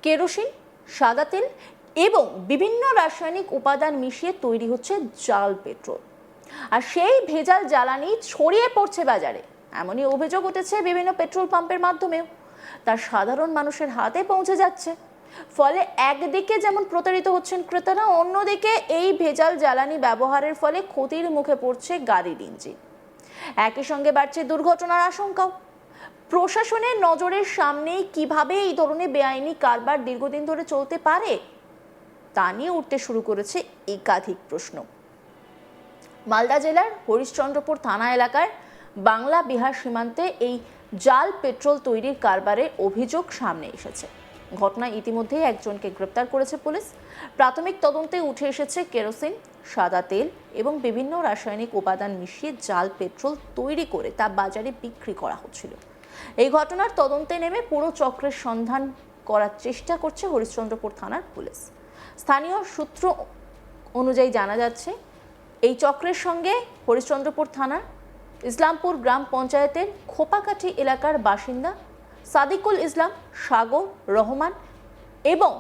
Kerosene, সাদা তেল এবং বিভিন্ন রাসায়নিক উপাদান মিশিয়ে তৈরি হচ্ছে জাল পেট্রোল। আর সেই ভেজাল জ্বালানি ছড়িয়ে পড়ছে বাজারে, এমনই অভিযোগ উঠেছে বিভিন্ন পেট্রোল পাম্পের মাধ্যমেও। তা সাধারণ মানুষের হাতে পৌঁছে যাচ্ছে। ফলে একদিকে যেমন প্রতারিত হচ্ছেন ক্রেতারা, অন্যদিকে এই ভেজাল জ্বালানি ব্যবহারের ফলে ক্ষতির মুখে পড়ছে গাড়ির ইঞ্জিন। একই সঙ্গে বাড়ছে দুর্ঘটনার আশঙ্কাও। প্রশাসনের নজরের সামনেই কিভাবে এই ধরনের বেআইনি কারবার দীর্ঘদিন ধরে চলতে পারে তা নিয়ে উঠতে শুরু করেছে একাধিক প্রশ্ন। মালদা জেলার হরিশ্চন্দ্রপুর থানা এলাকার বাংলা বিহার সীমান্তে এই জাল পেট্রোল তৈরির কারবারের অভিযোগ সামনে এসেছে। ঘটনায় ইতিমধ্যেই একজনকে গ্রেপ্তার করেছে পুলিশ। প্রাথমিক তদন্তে উঠে এসেছে কেরোসিন, সাদা তেল এবং বিভিন্ন রাসায়নিক উপাদান মিশিয়ে জাল পেট্রোল তৈরি করে তা বাজারে বিক্রি করা হচ্ছিল। এই ঘটনার তদন্তে নেমে পুরো চক্রের সন্ধান করার চেষ্টা করছে হরিশ্চন্দ্রপুর থানার পুলিশ। স্থানীয় সূত্র অনুযায়ী জানা যাচ্ছে, এই চক্রের সঙ্গে হরিশ্চন্দ্রপুর থানার ইসলামপুর গ্রাম পঞ্চায়েতের খোপাকাঠি এলাকার বাসিন্দা সাদিকুল ইসলাম, সাগর, রহমান এবং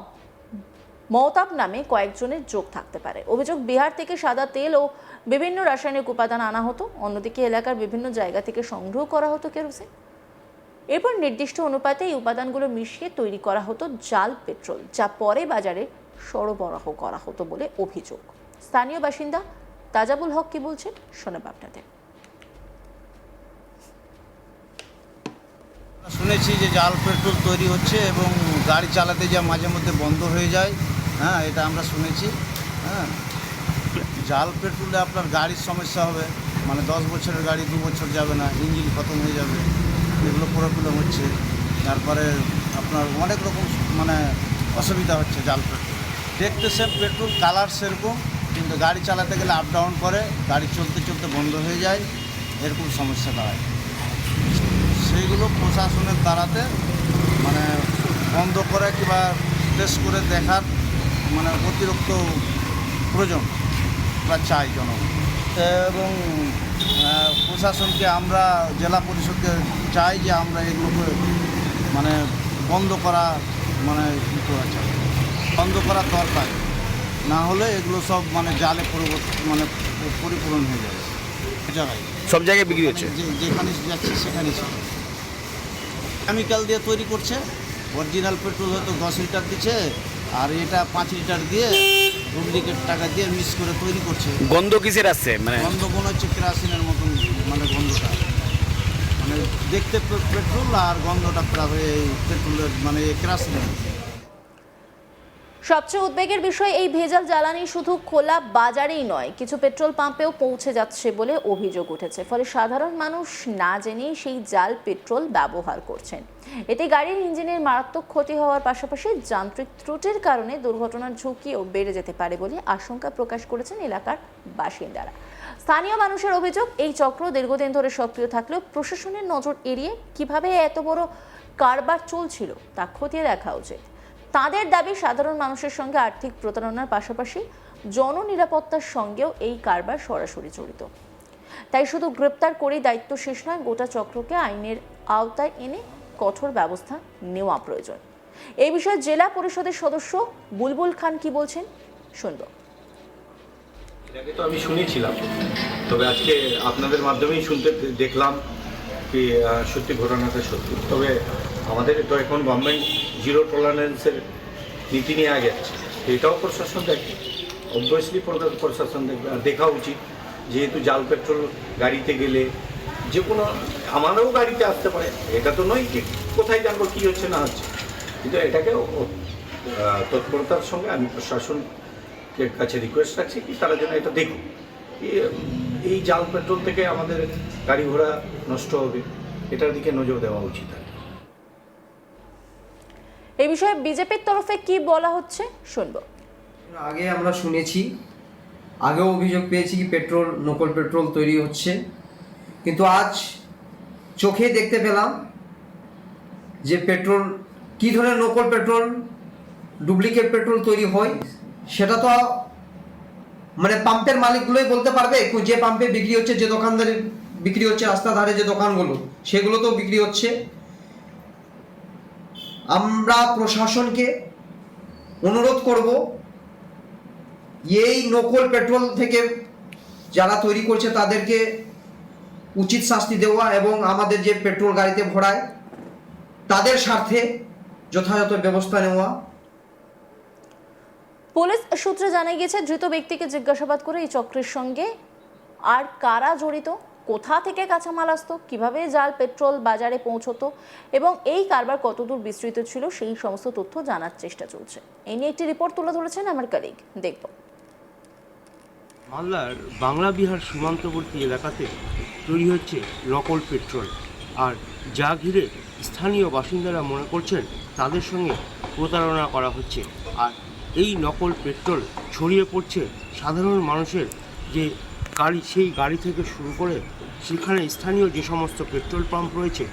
মওতাব নামে কয়েকজনের যোগ থাকতে পারে। অভিযোগ, বিহার থেকে সাদা তেল ও বিভিন্ন রাসায়নিক উপাদান আনা হতো, অন্যদিকে এলাকার বিভিন্ন জায়গা থেকে সংগ্রহ করা হতো কেরোসিন। এরপর নির্দিষ্ট অনুপাতে এই উপাদানগুলো মিশিয়ে তৈরি করা হতো জাল পেট্রোল, যা পরে বাজারে সরবরাহ করা হতো বলে অভিযোগ। স্থানীয় বাসিন্দা তাজাবুল হক কি বলছেন শোনাব আপনাদের। শুনেছি যে জাল পেট্রোল তৈরি হচ্ছে এবং গাড়ি চালাতে যা মাঝে মধ্যে বন্ধ হয়ে যায়। হ্যাঁ, এটা আমরা শুনেছি। হ্যাঁ, জাল পেট্রোলে আপনার গাড়ির সমস্যা হবে, মানে 10 বছরের গাড়ি 2 বছর যাবে না, ইঞ্জিন খতম হয়ে যাবে, এগুলো প্রবলেম হচ্ছে। তারপরে আপনার অনেক রকম মানে অসুবিধা হচ্ছে জাল পেট্রোল। দেখতে সেম পেট্রোল, কালার সেরকম, কিন্তু গাড়ি চালাতে গেলে আপ ডাউন করে, গাড়ি চলতে চলতে বন্ধ হয়ে যায়, এরকম সমস্যা দাঁড়ায়। সেইগুলো প্রশাসনের দ্বারাতে মানে বন্ধ করে কিংবা টেস্ট করে দেখার মানে অতিরিক্ত প্রয়োজন বা চাই জনগণ। এবং প্রশাসনকে আমরা জেলা পরিষদকে চাই যে আমরা এগুলোকে মানে বন্ধ করা মানে কী করা চাই, বন্ধ করা দরকার। না হলে এগুলো সব মানে জালে মানে পরিপূরণ হয়ে যাবে। সব জায়গায় বিক্রি হচ্ছে, যেখানে যাচ্ছে সেখানেই সব কেমিক্যাল দিয়ে তৈরি করছে। অরিজিনাল পেট্রোল হয়তো 10 লিটার দিচ্ছে, আর এটা 5 লিটার দিয়ে ডুপ্লিকেট টাকা দিয়ে মিক্স করে তৈরি করছে। গন্ধ কিসের আসছে? মানে গন্ধ মনে হচ্ছে কেরাসিনের মতন, মানে গন্ধটা মানে দেখতে পেট্রোল আর গন্ধটা প্রায় পেট্রোলের মানে কেরাসিনের। সবচেয়ে উদ্বেগের বিষয়, এই ভেজাল জ্বালানি শুধু খোলা বাজারেই নয়, কিছু পেট্রোল পাম্পেও পৌঁছে যাচ্ছে বলে অভিযোগ উঠেছে। ফলে সাধারণ মানুষ না জেনেই সেই জাল পেট্রোল ব্যবহার করছেন। এতে গাড়ির ইঞ্জিনের মারাত্মক ক্ষতি হওয়ার পাশাপাশি যান্ত্রিক ত্রুটির কারণে দুর্ঘটনার ঝুঁকিও বেড়ে যেতে পারে বলে আশঙ্কা প্রকাশ করেছেন এলাকার বাসিন্দারা। স্থানীয় মানুষের অভিযোগ, এই চক্র দীর্ঘদিন ধরে সক্রিয় থাকলেও প্রশাসনের নজর এড়িয়ে কিভাবে এত বড় কারবার চলছিল তা খতিয়ে দেখা উচিত। তাদের দাবি, সাধারণ মানুষের সঙ্গে আর্থিক প্রতারণার পাশাপাশি জননিরাপত্তার সঙ্গেও এই কারবার সরাসরি জড়িত। তাই শুধু গ্রেপ্তার করেই দায়িত্ব শেষ নয়, গোটা চক্রকে আইনের আওতায় এনে কঠোর ব্যবস্থা নেওয়া প্রয়োজন। এই বিষয়ে জেলা পরিষদের সদস্য বুলবুল খান কি বলছেন শুনব। এটাকে তো আমি শুনেছিলাম, তবে আজকে আপনাদের মাধ্যমেই শুনতে দেখলাম কি সত্যি ঘটনাটা সত্যি। তবে আমাদের তো এখন গভর্নমেন্ট জিরো টলারেন্সের নীতি নিয়ে আগে যাচ্ছে, এটাও প্রশাসন দেখে, অবভিয়াসলি প্রশাসন দেখবে। আর দেখা উচিত, যেহেতু জাল পেট্রোল গাড়িতে গেলে যে কোনো আমারও গাড়িতে আসতে পারে, এটা তো নয় কি কোথায় জানবো কী হচ্ছে না হচ্ছে, কিন্তু এটাকে তৎপরতার সঙ্গে আমি প্রশাসনের কাছে রিকোয়েস্ট রাখছি কি তারা যেন এটা দেখুন। এই জাল পেট্রোল থেকে আমাদের গাড়ি ঘোড়া নষ্ট হবে, এটার দিকে নজর দেওয়া উচিত। এই বিষয়ে বিজেপির তরফে কি বলা হচ্ছে শুনব। আগে আমরা শুনেছি, আগেও অভিযোগ পেয়েছি কি পেট্রোল, নকল পেট্রোল তৈরি হচ্ছে, কিন্তু আজ চোখে দেখতে পেলাম যে পেট্রোল কী ধরনের নকল পেট্রোল, ডুপ্লিকেট পেট্রোল তৈরি হয় সেটা তো মানে পাম্পের মালিকগুলোই বলতে পারবে। যে পাম্পে বিক্রি হচ্ছে, যে দোকানদারে বিক্রি হচ্ছে, রাস্তার ধারে যে দোকানগুলো, সেগুলো তো বিক্রি হচ্ছে। আমরা প্রশাসনকে অনুরোধ করব এই নকল পেট্রোল থেকে যারা তৈরি করছে তাদেরকে উচিত শাস্তি দেওয়া এবং আমাদের যে পেট্রোল গাড়িতে ভরায় তাদের স্বার্থে যথাযথ ব্যবস্থা নেওয়া। পুলিশ সূত্রে জানা গিয়েছে ধৃত ব্যক্তিকে জিজ্ঞাসাবাদ করে এই চক্রের সঙ্গে আর কারা জড়িত, কোথা থেকে কাঁচামাল আসতো, কিভাবে জাল পেট্রোল বাজারে পৌঁছতো এবং এই কারবার কতদূর বিস্তৃত ছিল সেই সমস্ত তথ্য জানার চেষ্টা চলছে। এই নিয়ে একটি রিপোর্ট তুলে ধরেছেন আমার কলিগ, দেখব। মালদার বাংলা বিহার সীমান্তবর্তী এলাকাতে তৈরি হচ্ছে নকল পেট্রোল, আর যা ঘিরে স্থানীয় বাসিন্দারা মনে করছেন তাদের সঙ্গে প্রতারণা করা হচ্ছে। আর এই নকল পেট্রোল ছড়িয়ে পড়ছে সাধারণ মানুষের যে গাড়ি, সেই গাড়ি থেকে শুরু করে সেখানে স্থানীয় যে সমস্ত পেট্রোল পাম্প রয়েছে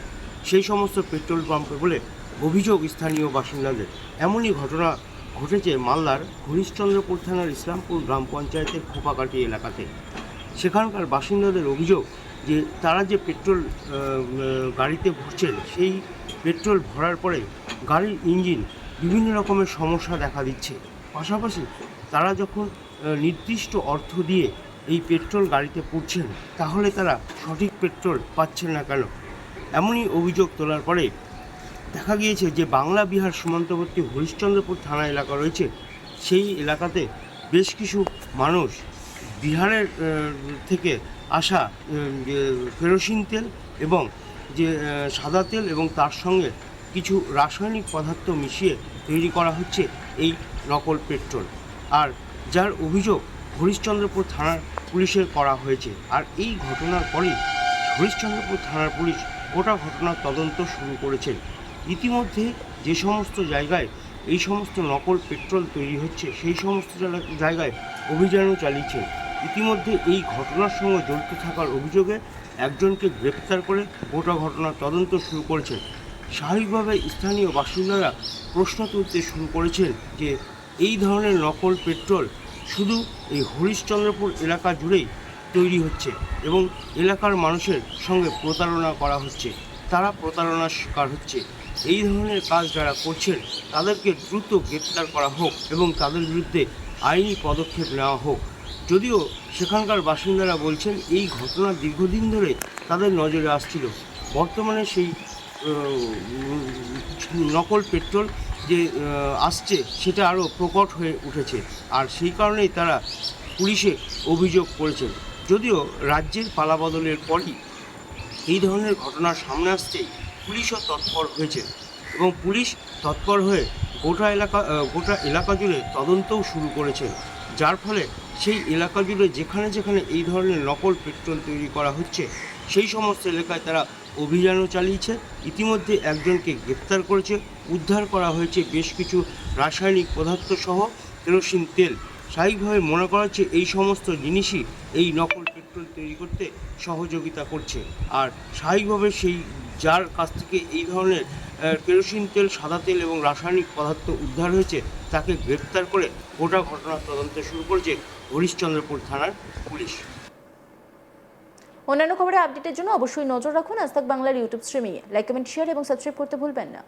সেই সমস্ত পেট্রোল পাম্পে বলে অভিযোগ স্থানীয় বাসিন্দাদের। এমনই ঘটনা ঘটেছে মালদার হরিশ্চন্দ্রপুর থানার ইসলামপুর গ্রাম পঞ্চায়েতের খোপাকাটি এলাকাতে। সেখানকার বাসিন্দাদের অভিযোগ যে তারা যে পেট্রোল গাড়িতে ভরছেন, সেই পেট্রোল ভরার পরে গাড়ির ইঞ্জিন বিভিন্ন রকমের সমস্যা দেখা দিচ্ছে। পাশাপাশি তারা যখন নির্দিষ্ট অর্থ দিয়ে এই পেট্রোল গাড়িতে পুড়ছেন তাহলে তারা সঠিক পেট্রোল পাচ্ছেন না কেন? এমনই অভিযোগ তোলার পরে দেখা গিয়েছে যে বাংলা বিহার সীমান্তবর্তী হরিশ্চন্দ্রপুর থানা এলাকা রয়েছে, সেই এলাকাতে বেশ কিছু মানুষ বিহারের থেকে আসা কেরোসিন তেল এবং যে সাদা তেল এবং তার সঙ্গে কিছু রাসায়নিক পদার্থ মিশিয়ে তৈরি করা হচ্ছে এই নকল পেট্রোল, আর যার অভিযোগ হরিশ্চন্দ্রপুর থানার পুলিশের করা হয়েছে। আর এই ঘটনার পরেই হরিশ্চন্দ্রপুর থানার পুলিশ গোটা ঘটনার তদন্ত শুরু করেছেন। ইতিমধ্যে যে সমস্ত জায়গায় এই সমস্ত নকল পেট্রোল তৈরি হচ্ছে সেই সমস্ত জায়গায় অভিযানও চালিয়েছেন। ইতিমধ্যে এই ঘটনার সঙ্গে জড়িত থাকার অভিযোগে একজনকে গ্রেপ্তার করে গোটা ঘটনার তদন্ত শুরু করেছেন। স্বাভাবিকভাবে স্থানীয় বাসিন্দারা প্রশ্ন তুলতে শুরু করেছেন যে এই ধরনের নকল পেট্রোল শুধু এই হরিশ্চন্দ্রপুর এলাকা জুড়েই তৈরি হচ্ছে এবং এলাকার মানুষের সঙ্গে প্রতারণা করা হচ্ছে, তারা প্রতারণার শিকার হচ্ছে। এই ধরনের কাজ যারা করছেন তাদেরকে দ্রুত গ্রেপ্তার করা হোক এবং তাদের বিরুদ্ধে আইনি পদক্ষেপ নেওয়া হোক। যদিও সেখানকার বাসিন্দারা বলছেন এই ঘটনা দীর্ঘদিন ধরে তাদের নজরে আসছিল, বর্তমানে সেই নকল পেট্রোল যে আসছে সেটা আরও প্রকট হয়ে উঠেছে, আর সেই কারণেই তারা পুলিশে অভিযোগ করেছেন। যদিও রাজ্যের পালাবদলের পরই এই ধরনের ঘটনা সামনে আসতেই পুলিশও তৎপর হয়েছে এবং পুলিশ তৎপর হয়ে গোটা এলাকা জুড়ে তদন্তও শুরু করেছেন, যার ফলে সেই এলাকা জুড়ে যেখানে যেখানে এই ধরনের নকল পেট্রোল তৈরি করা হচ্ছে সেই সমস্ত এলাকায় তারা অভিযানও চালিয়েছে। ইতিমধ্যে একজনকে গ্রেপ্তার করেছে, উদ্ধার করা হয়েছে বেশ কিছু রাসায়নিক পদার্থ সহ কেরোসিন তেল। স্বাভাবিকভাবে মনে করা হচ্ছে এই সমস্ত জিনিসই এই নকল পেট্রোল তৈরি করতে সহযোগিতা করছে, আর স্বাভাবিকভাবে সেই যার কাছ থেকে এই ধরনের কেরোসিন তেল, সাদা তেল এবং রাসায়নিক পদার্থ উদ্ধার হয়েছে তাকে গ্রেপ্তার করে গোটা ঘটনার তদন্ত শুরু করেছে হরিশ্চন্দ্রপুর থানার পুলিশ। অন্যান্য খবরে আপডেটের জন্য অবশ্যই নজর রাখুন আজ তাক বাংলার ইউটিউব স্ট্রিমিংয়ে। লাইক, কমেন্ট, শেয়ার এবং সাবস্ক্রাইব করতে ভুলবেন না।